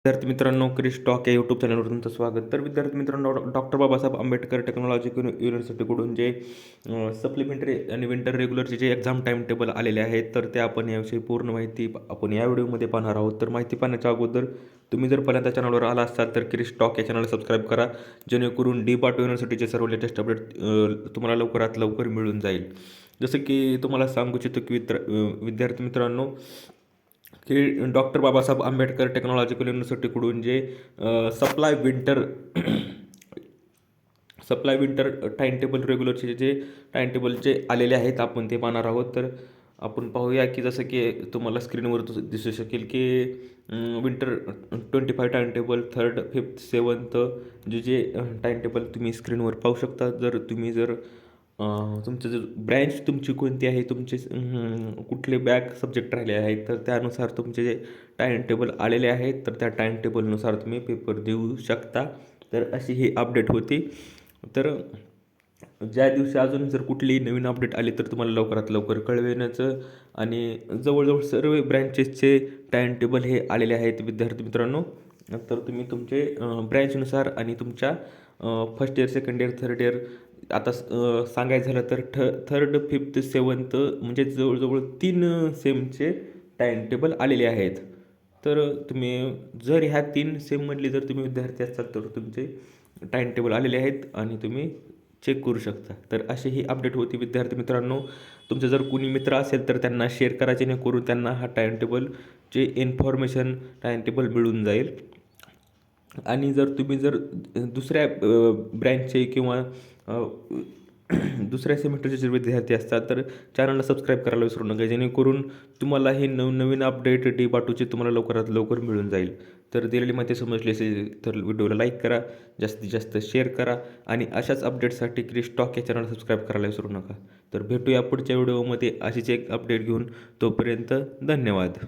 विद्यार्थी मित्रांनो, क्रिश टॉक या यूट्यूब चॅनलवर तुमचं स्वागत. तर विद्यार्थी मित्रांनो, डॉक्टर बाबासाहेब आंबेडकर टेक्नॉलॉजिकल युनिव्हर्सिटीकडून जे सप्लिमेंटरी आणि विंटर रेग्युलरचे जे एक्झाम टाईम टेबल आलेले आहेत, तर ते आपण याविषयी पूर्ण माहिती आपण या व्हिडिओमध्ये पाहणार आहोत. तर माहिती पाहण्याच्या अगोदर तुम्ही जर पहिल्यांदा चॅनलवर आला असाल तर क्रिश टॉक या चॅनलला सबस्क्राईब करा, जेणेकरून DBAT युनिव्हर्सिटीचे सर्व लेटेस्ट अपडेट तुम्हाला लवकरात लवकर मिळून जाईल. जसं की तुम्हाला सांगू इच्छितो की विद्यार्थी मित्रांनो, की डॉक्टर बाबासाहेब आंबेडकर टेक्नॉलॉजिकल युनिव्हर्सिटीकडून जे supply winter supply winter time table रेग्युलरचे जे टाईम टेबल जे आलेले आहेत आपण ते पाहणार आहोत. तर आपण पाहूया की जसं की तुम्हाला स्क्रीनवर दिसू शकेल की winter 25 time table 3rd 5th 7th जे टाईम टेबल तुम्ही स्क्रीनवर पाहू शकता. जर तुमचं जर ब्रँच तुमची कोणती आहे, तुमचे कुठले बॅक सब्जेक्ट राहिले आहेत, तर त्यानुसार तुमचे जे टाईम टेबल आलेले आहेत, तर त्या टाईम टेबलनुसार तुम्ही पेपर देऊ शकता. तर अशी ही अपडेट होती. तर ज्या दिवशी अजून जर कुठलीही नवीन अपडेट आली तर तुम्हाला लवकरात लवकर कळविण्याचं आणि जवळजवळ सर्व ब्रँचेसचे टाईम टेबल हे आलेले आहेत विद्यार्थी मित्रांनो. तर तुम्ही तुमचे ब्रँचनुसार आणि तुमच्या first year, second year, third year, आता सांगायचं झालं तर 3rd 5th 7th म्हणजे जवळजवळ 3 सेमचे टाईम टेबल आलेले आहेत. तर तुम्ही जर ह्या 3 सेममधले जर तुम्ही विद्यार्थी असाल तर तुमचे टाईम टेबल आलेले आहेत आणि तुम्ही चेक करू शकता. तर अशी ही अपडेट होती विद्यार्थी मित्रांनो. तुमचे जर कोणी मित्र असेल तर त्यांना शेअर करा, जेणेकरून त्यांना हा टाईम टेबलचे इन्फॉर्मेशन टाईम टेबल मिळून जाईल. आणि जर दुसऱ्या ब्रँचचे किंवा दुसऱ्या सेमिस्टरचे जे विद्यार्थी असतात तर चॅनलला सबस्क्राईब करायला विसरू नका, जेणेकरून तुम्हाला हे नवीन अपडेट DBATचे तुम्हाला लवकरात लवकर मिळून जाईल. तर दिलेली माहिती समजली असेल तर व्हिडिओला लाईक करा, जास्तीत जास्त शेअर करा आणि अशाच अपडेटसाठी क्रिश टॉक या चॅनल सबस्क्राईब करायला विसरू नका. तर भेटूया पुढच्या व्हिडिओमध्ये अशीच एक अपडेट घेऊन. तोपर्यंत धन्यवाद.